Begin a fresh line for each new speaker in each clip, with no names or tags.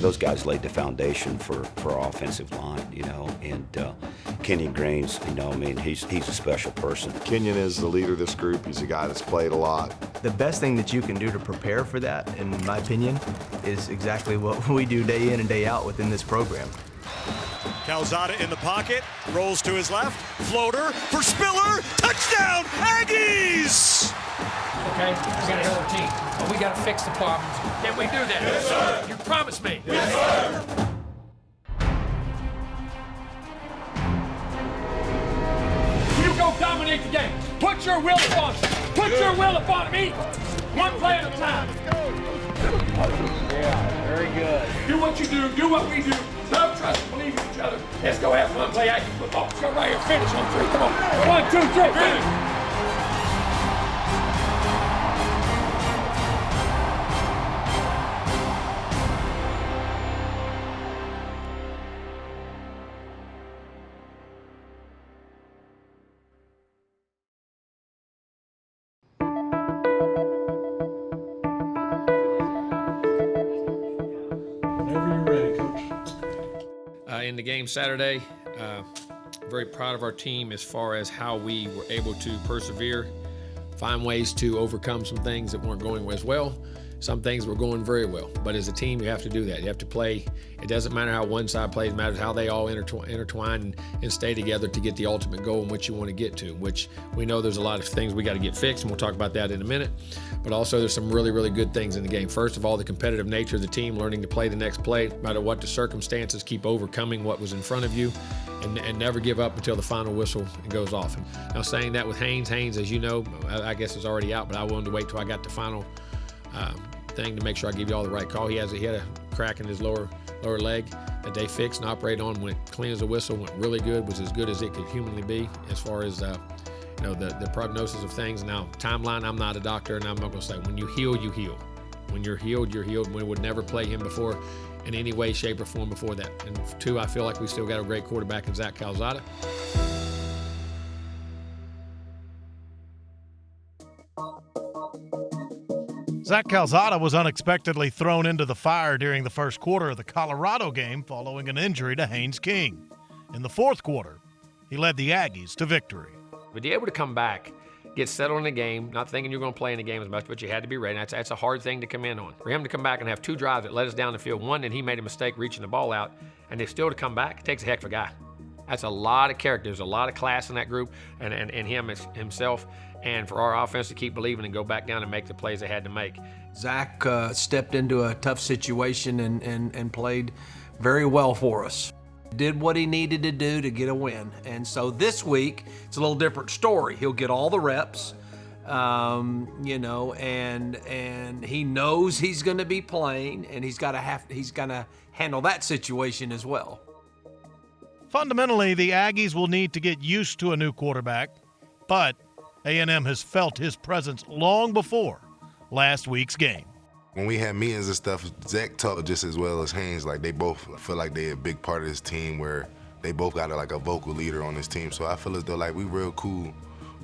those guys laid the foundation for our offensive line, you know. And Kenyon Grains, you know, I mean, he's a special person.
Kenyon is the leader of this group. He's a guy that's played a lot.
The best thing that you can do to prepare for that, in my opinion, is exactly what we do day in and day out within this program.
Calzada in the pocket, rolls to his left, floater for Spiller, touchdown, Aggies!
Okay, we got a hell of a team, but we got to fix the problems. Can we do that?
Yes, sir.
You promise me?
Yes, sir.
You go dominate the game. Put your will upon it. Put your will upon me. One play at a time.
Yeah, very good.
Do what you do what we do. Love, trust, and believe in each other. Let's go have fun, play Aggie football. Let's go right here, finish on 3. Come on. 1, 2, 3, finish.
In the game Saturday, very proud of our team as far as how we were able to persevere, find ways to overcome some things that weren't going as well. Some things were going very well, but as a team, you have to do that. You have to play. It doesn't matter how one side plays, it matters how they all intertwine and stay together to get the ultimate goal in which you want to get to, which we know there's a lot of things we got to get fixed, and we'll talk about that in a minute. But also there's some really, really good things in the game. First of all, the competitive nature of the team, learning to play the next play, no matter what the circumstances, keep overcoming what was in front of you, and never give up until the final whistle goes off. And now saying that with Haynes, as you know, I guess is already out, but I wanted to wait till I got the final thing to make sure I give you all the right call. He had a crack in his lower leg that they fixed and operated on, went clean as a whistle, went really good, was as good as it could humanly be as far as the prognosis of things. Now, timeline, I'm not a doctor, and I'm not going to say when you heal, you heal. When you're healed, you're healed. We would never play him before in any way, shape, or form before that. And 2, I feel like we still got a great quarterback in Zach Calzada.
Zach Calzada was unexpectedly thrown into the fire during the first quarter of the Colorado game following an injury to Haynes King. In the fourth quarter, he led the Aggies to victory.
But to be able to come back, get settled in the game, not thinking you're going to play in the game as much, but you had to be ready. That's a hard thing to come in on. For him to come back and have 2 drives that led us down the field, one that he made a mistake reaching the ball out, and they still to come back, it takes a heck of a guy. That's a lot of character. There's a lot of class in that group, and him himself. And for our offense to keep believing and go back down and make the plays they had to make.
Zach stepped into a tough situation and played very well for us. Did what he needed to do to get a win. And so this week, it's a little different story. He'll get all the reps, and he knows he's going to be playing, and he's going to handle that situation as well.
Fundamentally, the Aggies will need to get used to a new quarterback, but A&M has felt his presence long before last week's game.
When we had meetings and stuff, Zach talked just as well as Haynes. Like, they both feel like they're a big part of this team, where they both got a vocal leader on this team. So I feel as though we real cool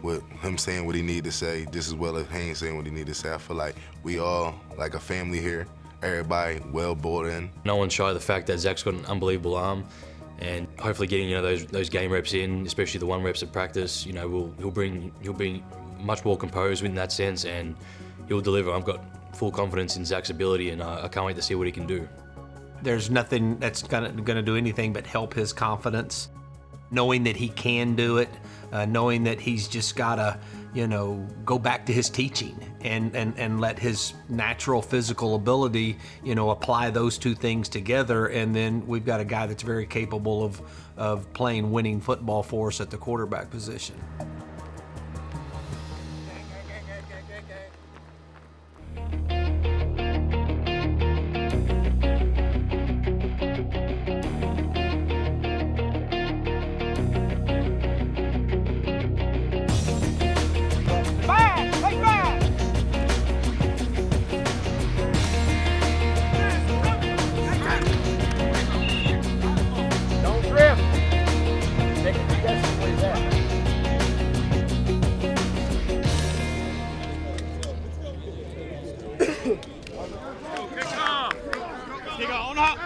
with him saying what he need to say, just as well as Haynes saying what he need to say. I feel like we all like a family here. Everybody well bought in.
No one's shy of the fact that Zach's got an unbelievable arm. And hopefully getting those game reps in, especially the 1 reps at practice, he'll be much more composed in that sense, and he'll deliver. I've got full confidence in Zach's ability, and I can't wait to see what he can do.
There's nothing that's gonna do anything but help his confidence, knowing that he can do it, knowing that he's just gotta go back to his teaching and let his natural physical ability, apply those 2 things together. And then we've got a guy that's very capable of playing winning football for us at the quarterback position.
Kick on up.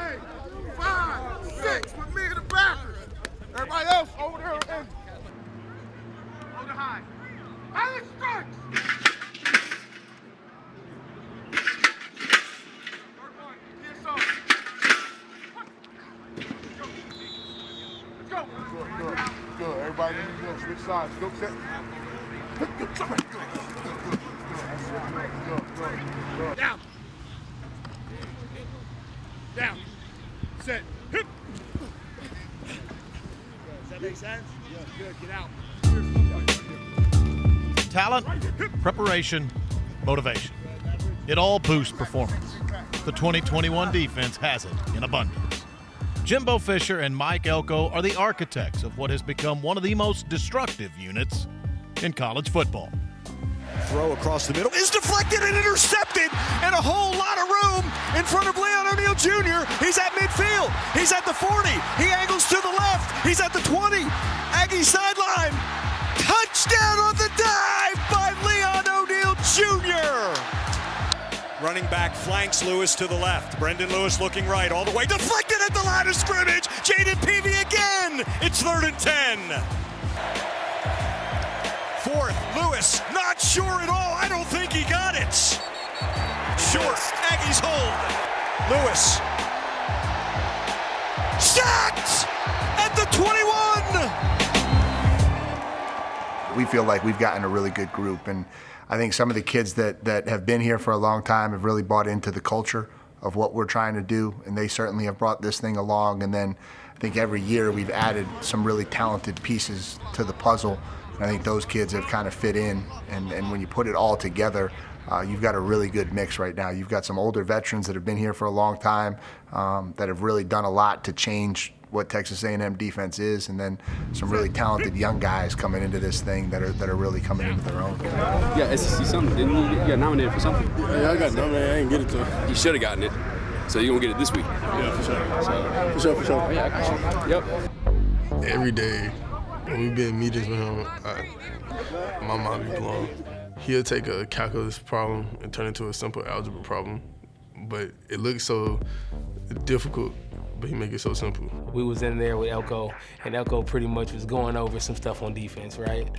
Everybody, switch sides. Go, set.
Down. Down. Set. Hip. Does that make sense? Yeah, good. Get out.
Talent, preparation, motivation. It all boosts performance. The 2021 defense has it in abundance. Jimbo Fisher and Mike Elko are the architects of what has become one of the most destructive units in college football.
Throw across the middle is deflected and intercepted, and a whole lot of room in front of Leon O'Neal Jr. He's at midfield. He's at the 40. He angles to the left. He's at the 20. Aggie sideline. Touchdown on the dive by Leon O'Neal Jr. Running back flanks Lewis to the left. Brendan Lewis looking right all the way. Deflected at the line of scrimmage. Jaden Peavy again. It's 3rd and 10. Fourth, Lewis, not sure at all. I don't think he got it. Short, Aggies hold. Lewis, sacked at the 21.
We feel like we've gotten a really good group, and I think some of the kids that have been here for a long time have really bought into the culture of what we're trying to do, and they certainly have brought this thing along. And then I think every year we've added some really talented pieces to the puzzle. I think those kids have kind of fit in, and when you put it all together, you've got a really good mix right now. You've got some older veterans that have been here for a long time that have really done a lot to change what Texas A&M defense is, and then some really talented young guys coming into this thing that are really coming into their own.
Yeah, SEC something, didn't you? You got nominated for something.
Yeah, I got nominated. I didn't get it to him.
You should have gotten it. So you're going to get it this week.
Yeah, for sure. For sure.
Oh, yeah, I got you. Yep.
Every day when we be in meetings with him, my mind be blown. He'll take a calculus problem and turn it into a simple algebra problem, but it looks so difficult, but he make it so simple.
We was in there with Elko, and Elko pretty much was going over some stuff on defense, right?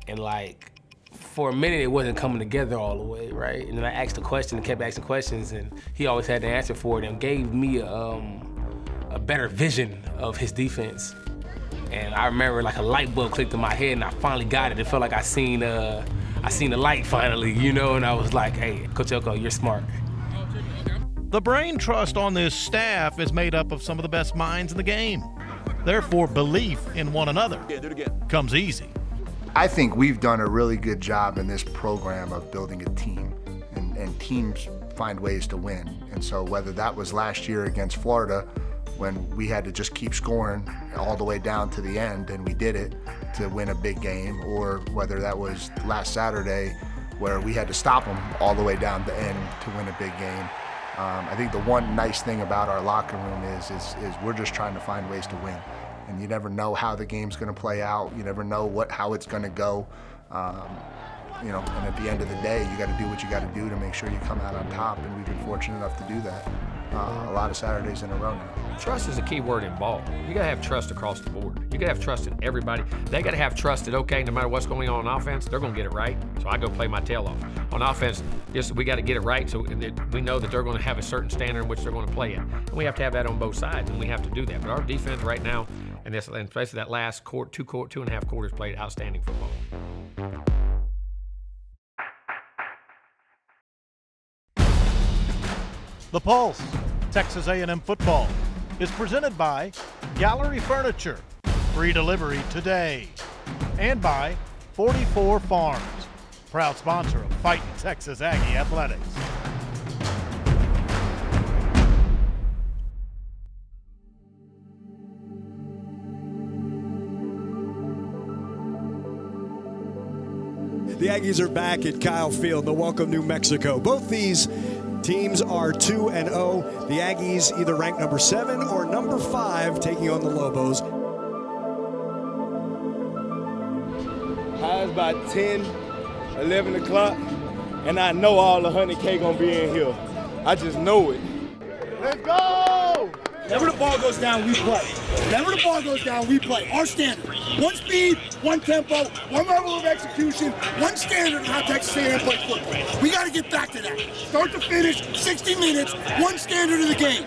And like, for a minute, it wasn't coming together all the way, right? And then I asked a question and kept asking questions, and he always had the answer for it and gave me a better vision of his defense. And I remember like a light bulb clicked in my head, and I finally got it. It felt like I seen the light finally, you know, and I was like, hey, Coach Elko, you're smart.
The brain trust on this staff is made up of some of the best minds in the game. Therefore, belief in one another comes easy.
I think we've done a really good job in this program of building a team, and teams find ways to win. And so whether that was last year against Florida, when we had to just keep scoring all the way down to the end, and we did it to win a big game, or whether that was last Saturday where we had to stop them all the way down the end to win a big game. I think the one nice thing about our locker room is we're just trying to find ways to win. And you never know how the game's going to play out. You never know how it's going to go. And at the end of the day, you got to do what you got to do to make sure you come out on top. And we've been fortunate enough to do that a lot of Saturdays in a row now.
Trust is a key word in ball. You got to have trust across the board. You got to have trust in everybody. They got to have trust that, okay, no matter what's going on offense, they're going to get it right. So I go play my tail off. On offense, we got to get it right so we know that they're going to have a certain standard in which they're going to play at. And we have to have that on both sides, and we have to do that. But our defense right now, and especially that last 2.5 quarters, played outstanding football.
The Pulse, Texas A&M football, is presented by Gallery Furniture, free delivery today, and by 44 Farms, proud sponsor of Fighting Texas Aggie Athletics.
The Aggies are back at Kyle Field. They'll welcome New Mexico. Both these teams are 2-0. The Aggies either ranked number 7 or number 5, taking on the Lobos.
It's about 10, 11 o'clock, and I know all the 100K gonna be in here. I just know it.
Let's go! Whenever the ball goes down, we play. Whenever the ball goes down, we play. Our standard. One speed, one tempo, one level of execution, one standard of how Texas A&M plays football. We got to get back to that. Start to finish, 60 minutes, one standard of the game.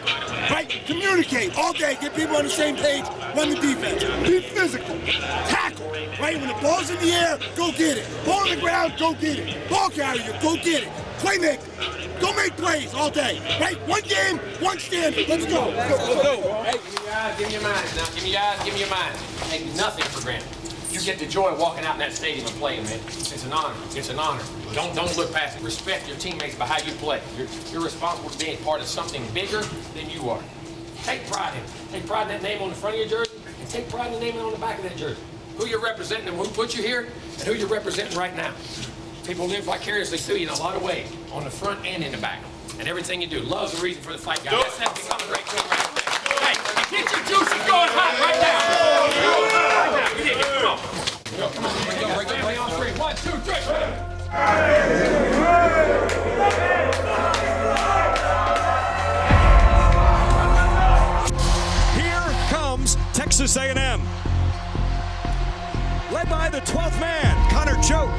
Right? Communicate all day. Get people on the same page. run the defense. Be physical. Tackle. Right? When the ball's in the air, go get it. Ball on the ground, go get it. Ball carrier, go get it. Playmaker. Go make plays all day. Right? One game, one standard. Let's go.
Let's go. Hey, give me your eyes. Give me your mind now. Give me your eyes. Give me your mind. Take nothing for granted. You get the joy of walking out in that stadium and playing, man. It's an honor. It's an honor. Don't look past it. Respect your teammates by how you play. You're responsible for being part of something bigger than you are. Take pride in it. Take pride in that name on the front of your jersey, and take pride in the name on the back of that jersey. Who you're representing and who put you here, and who you're representing right now. People live vicariously through you in a lot of ways, on the front and in the back. And everything you do. Love's the reason for the fight, guys. That's that become a great team right there. Hey, get your juices going hot right now. Right now. You did it. Come on. Come on. Break up. Play on three. 1, 2, 3.
Here comes Texas A&M. Led by the 12th man, Connor Choate.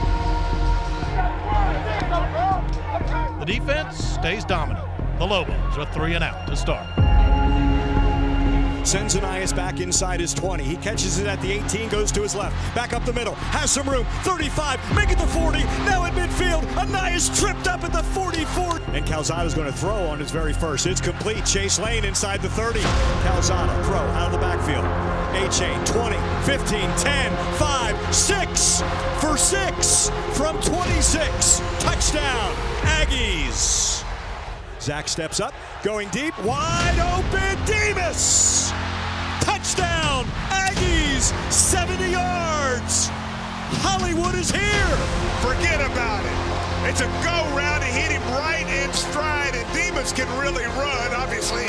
The defense stays dominant. The Lobos are 3 and out to start.
Sends Anias back inside his 20. He catches it at the 18, goes to his left. Back up the middle, has some room. 35, make it the 40. Now at midfield, Anias tripped up at the 44. And Calzada's going to throw on his very first. It's complete. Chase Lane inside the 30. Calzada, throw out of the backfield. A-Chain, 20, 15, 10, 5, 6 for 6 from 26. Touchdown, Aggies. Zach steps up, going deep, wide open, Demas! Touchdown, Aggies, 70 yards! Hollywood is here!
Forget about it. It's a go-round, he hit him right in stride, and Demas can really run, obviously.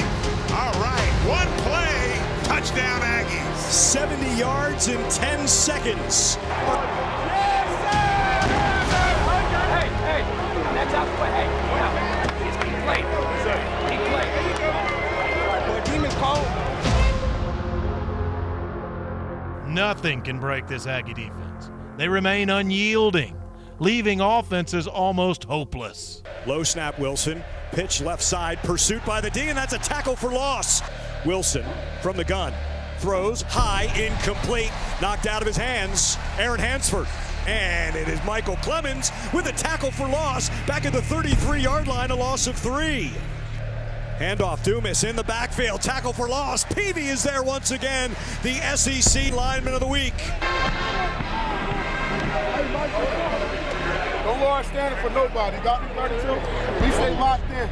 All right, one play, touchdown Aggies.
70 yards in 10 seconds.
Hey, that's out the way. Hey, play. He played. Boy, Demon's cold.
Nothing can break this Aggie defense. They remain unyielding, leaving offenses almost hopeless.
Low snap Wilson, pitch left side, pursuit by the D, and that's a tackle for loss. Wilson from the gun, throws high, incomplete, knocked out of his hands, Aaron Hansford. And it is Michael Clemens with a tackle for loss back at the 33-yard line, a loss of 3. Handoff, Dumas in the backfield, tackle for loss. Peavy is there once again, the SEC lineman of the week.
Don't lower standard for nobody. Got me 32. We stay locked in.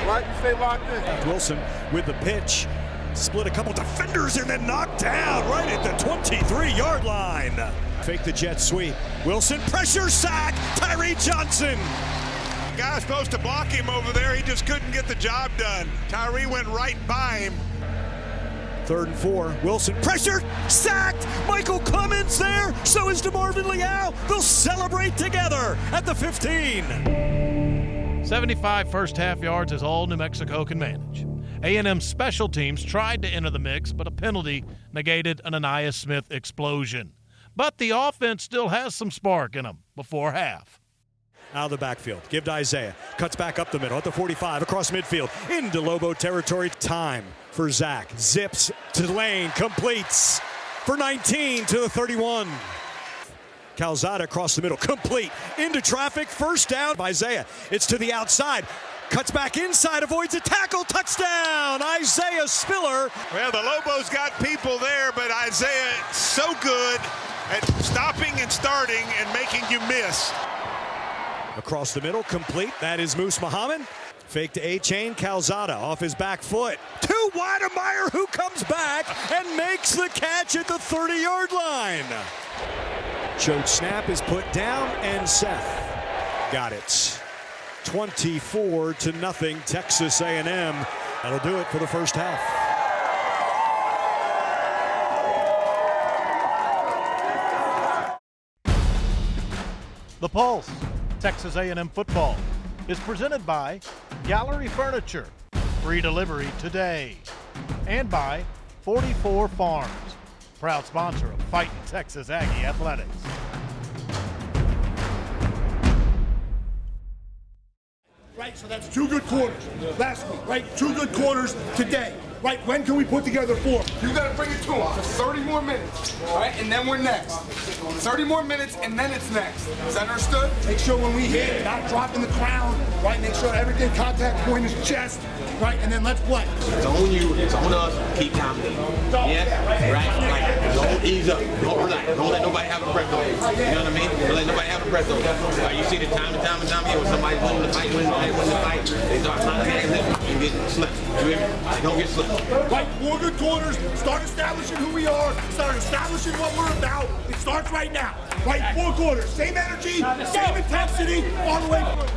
Right? We stay locked in.
Wilson with the pitch. Split a couple defenders and then knocked down right at the 23-yard line. Fake the jet sweep. Wilson, pressure sack. Tyree Johnson.
The guy's supposed to block him over there. He just couldn't get the job done. Tyree went right by him.
3rd and 4. Wilson, pressure, sacked. Michael Clemens there. So is DeMarvin Leal. They'll celebrate together at the 15.
75 first half yards is all New Mexico can manage. A&M special teams tried to enter the mix, but a penalty negated an Anias Smith explosion. But the offense still has some spark in them before half.
Out of the backfield, give to Isaiah. Cuts back up the middle at the 45, across midfield, into Lobo territory. Time for Zach. Zips to Lane, completes for 19 to the 31. Calzada across the middle, complete, into traffic, first down by Isaiah. It's to the outside. Cuts back inside, avoids a tackle, touchdown, Isaiah Spiller.
Well, the Lobos got people there, but Isaiah so good at stopping and starting and making you miss.
Across the middle, complete. That is Moose Muhammad. Fake to A-Chain, Calzada off his back foot. To Weidemeyer, who comes back and makes the catch at the 30-yard line. Choate snap is put down, and Seth got it. 24-0, Texas A&M. That'll do it for the first half.
The Pulse, Texas A&M football, is presented by Gallery Furniture, free delivery today, and by 44 Farms, proud sponsor of Fighting Texas Aggie Athletics.
Right, so that's 2 good quarters last week, right? 2 good quarters today. Right, when can we put together 4? You got to bring it to them for 30 more minutes. All right, and then we're next. 30 more minutes, and then it's next. Is that understood? Make sure when we hit, not dropping the crown, right? Make sure everything contact point is chest, right? And then let's play.
It's on you. It's on us. Keep dominating. Yeah? Right? Like, don't ease up. Don't relax. Don't let nobody have a breath on you. You know what I mean? Don't let nobody have a breath on you. You see the time and time here when somebody's winning the fight, when they win the fight, they start finding that and get slipped. You hear me? They don't get slipped.
Right, 4 good quarters. Start establishing who we are. Start establishing what we're about. It starts right now. Right, 4 quarters. Same energy, same intensity, all the way through.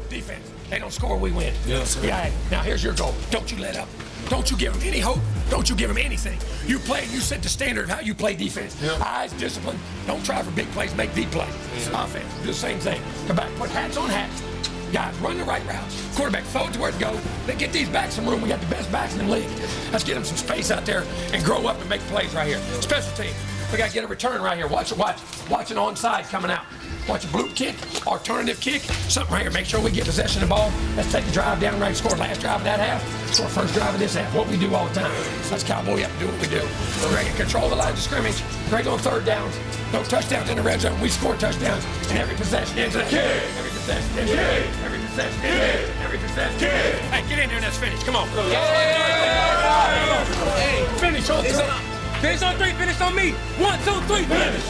Defense. They don't score, we win. Yes, sir. Yeah. Now here's your goal. Don't you let up. Don't you give them any hope. Don't you give them anything. You play, you set the standard of how you play defense. Yep. Eyes, discipline. Don't try for big plays, make deep plays. Yep. Offense, do the same thing. Come back, put hats on hats. Guys, run the right routes. Quarterback, throw it to where to go. Then get these backs some room. We got the best backs in the league. Let's get them some space out there and grow up and make plays right here. Special teams. We got to get a return right here. Watch an onside coming out. Watch a bloop kick, alternative kick, something right here. Make sure we get possession of the ball. Let's take the drive down right, score last drive of that half, score first drive of this half. What we do all the time. That's Cowboy. We have to do what we do. Greg can control the line of scrimmage. Greg on third downs. No touchdowns in the red zone. We score touchdowns. And every possession ends in a kick. Every possession ends in a kick. Every possession ends in a kick. Every possession ends in a kick. Hey, get in there and let's finish. Come on. Hey, finish on 3. Finish on 3. Finish on me. 1, 2, 3. Finish.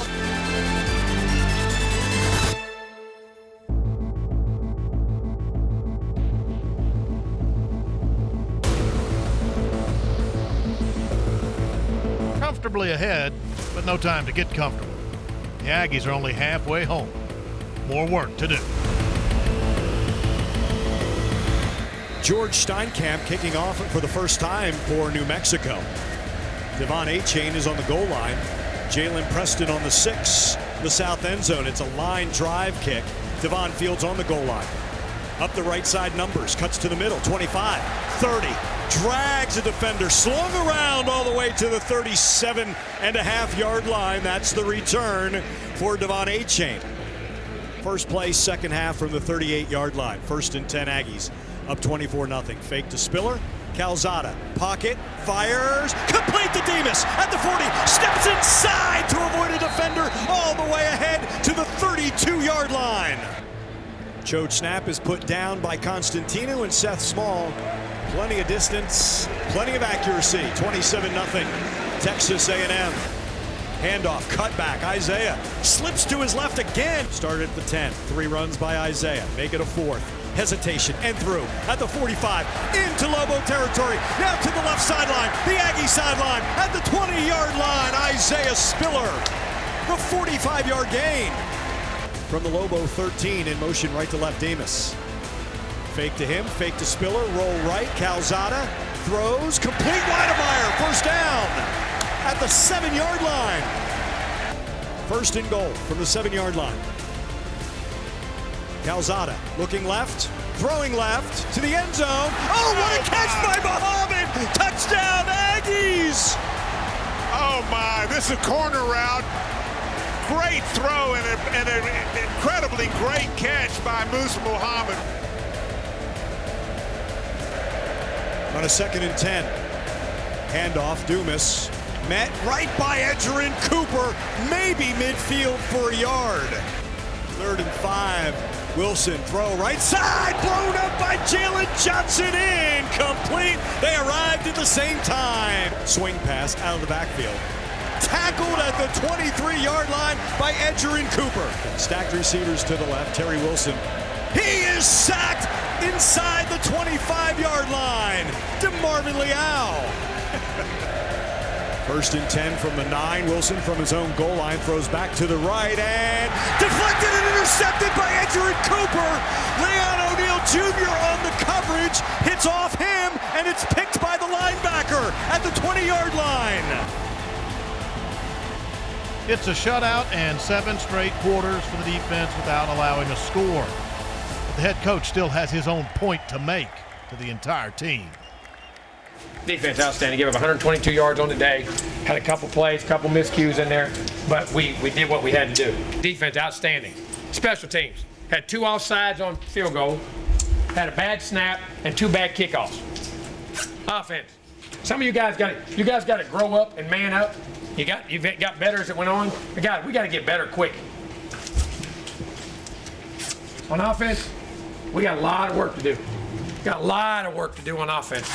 Comfortably ahead, but no time to get comfortable. The Aggies are only halfway home. More work to do.
George Steinkamp kicking off for the first time for New Mexico. Devon Achane is on the goal line. Jalen Preston on the 6, the south end zone. It's a line drive kick. Devon Fields on the goal line. Up the right side numbers, cuts to the middle, 25, 30, drags a defender, slung around all the way to the 37.5-yard line. That's the return for Devon Achane. First play, second half from the 38-yard line. 1st and 10 Aggies, up 24-0. Fake to Spiller, Calzada, pocket, fires, complete to Demas at the 40, steps inside to avoid a defender all the way ahead to the 32-yard line. Choate snap is put down by Constantino and Seth Small. Plenty of distance, plenty of accuracy. 27-0 Texas A&M. Handoff, cutback, Isaiah slips to his left again. Started at the 10, 3 runs by Isaiah, make it a 4th. Hesitation and through at the 45, into Lobo territory, now to the left sideline, the Aggie sideline, at the 20-yard line, Isaiah Spiller, the 45-yard gain. From the Lobo 13, in motion right to left, Demas. Fake to him, fake to Spiller, roll right, Calzada throws, complete Weidemeyer, first down at the 7-yard line. 1st and goal from the 7-yard line. Calzada looking left, throwing left to the end zone. Oh, what a catch by Muhammad! Touchdown, Aggies!
Oh my, this is a corner route. Great throw and an incredibly great catch by Musa Muhammad.
On a 2nd and 10. Handoff, Dumas. Met right by Edgerrin Cooper. Maybe midfield for a yard. 3rd and 5. Wilson throw right side. Blown up by Jalen Johnson. Incomplete. They arrived at the same time. Swing pass out of the backfield. Tackled at the 23-yard line by Edgerrin Cooper. Stacked receivers to the left. Terry Wilson. He is sacked inside the 25-yard line. DeMarvin Leal. 1st and 10 from the 9. Wilson from his own goal line throws back to the right and deflected and intercepted by Edgerrin Cooper. Leon O'Neal Jr. on the coverage, hits off him, and it's picked by the linebacker at the 20-yard line.
It's a shutout and 7 straight quarters for the defense without allowing a score. But the head coach still has his own point to make to the entire team.
Defense outstanding. Gave up 122 yards on the day. Had a couple plays, couple miscues in there, but we did what we had to do. Defense outstanding. Special teams. Had 2 offsides on field goal. Had a bad snap and 2 bad kickoffs. Offense. Some of you guys got to grow up and man up. You've got better as it went on. We got to get better quick. On offense, we got a lot of work to do. Got a lot of work to do on offense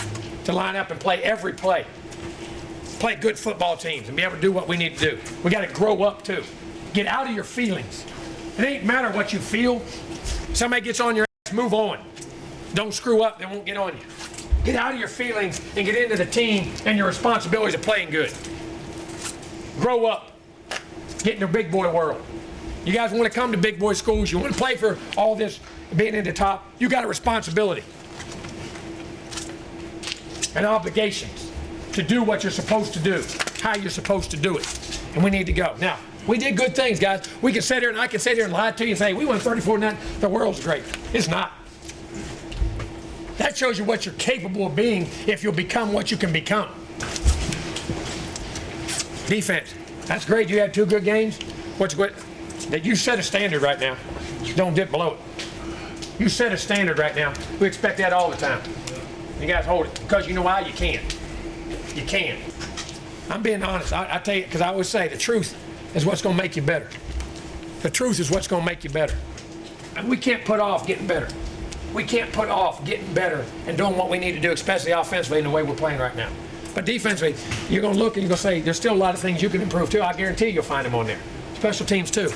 to line up and play every play. Play good football teams and be able to do what we need to do. We got to grow up too. Get out of your feelings. It ain't matter what you feel. Somebody gets on your ass, move on. Don't screw up, they won't get on you. Get out of your feelings and get into the team and your responsibilities of playing good. Grow up. Get in the big boy world. You guys want to come to big boy schools, you want to play for all this, being in the top, you got a responsibility and obligations to do what you're supposed to do, how you're supposed to do it. And we need to go. Now, we did good things, guys. We can sit here and I can sit here and lie to you and say, we won 34-0, the world's great. It's not. That shows you what you're capable of being if you'll become what you can become. Defense. That's great. You had 2 good games. What's good? That you set a standard right now. Don't dip below it. You set a standard right now. We expect that all the time. You guys hold it. Because you know why? You can. You can. I'm being honest. I tell you, because I always say the truth is what's going to make you better. The truth is what's going to make you better. And we can't put off getting better. We can't put off getting better and doing what we need to do, especially offensively in the way we're playing right now. But defensively, you're going to look and you're going to say, there's still a lot of things you can improve too. I guarantee you'll find them on there. Special teams too.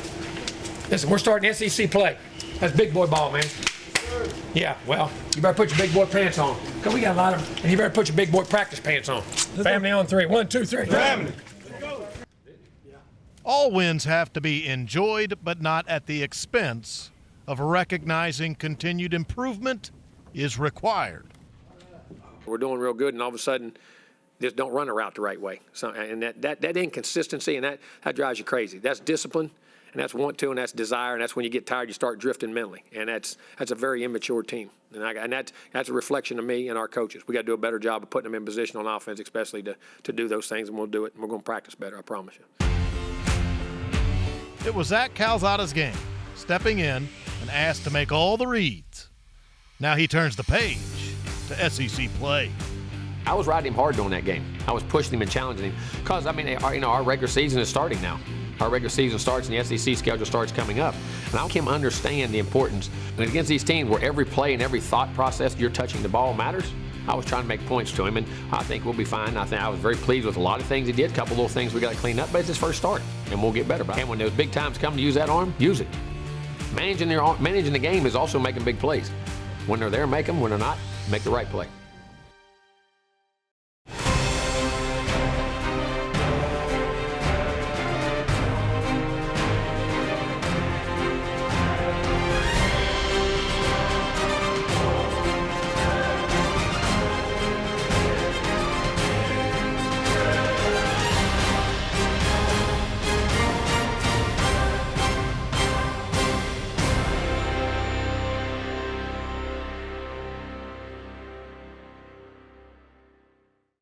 Listen, we're starting SEC play. That's big boy ball, man. Yeah, well, you better put your big boy pants on. Because we got a lot of them. And you better put your big boy practice pants on. Family on 3. 1, 2, 3. Family.
All wins have to be enjoyed, but not at the expense of recognizing continued improvement is required.
We're doing real good, and all of a sudden, just don't run a route the right way. So, and that inconsistency, and that drives you crazy. That's discipline, and that's want to, and that's desire, and that's when you get tired, you start drifting mentally, and that's a very immature team. And that's a reflection of me and our coaches. We got to do a better job of putting them in position on offense, especially to do those things, and we'll do it, and we're going to practice better, I promise you.
It was Zach Calzada's game, stepping in and asked to make all the reads. Now he turns the page to SEC play.
I was riding him hard during that game. I was pushing him and challenging him because, I mean, our regular season is starting now. Our regular season starts and the SEC schedule starts coming up. And I want him to understand the importance. And against these teams where every play and every thought process you're touching the ball matters, I was trying to make points to him, and I think we'll be fine. I was very pleased with a lot of things he did. A couple little things we got to clean up, but it's his first start, and we'll get better by it. And when those big times come to use that arm, use it. Managing the game is also making big plays. When they're there, make them. When they're not, make the right play.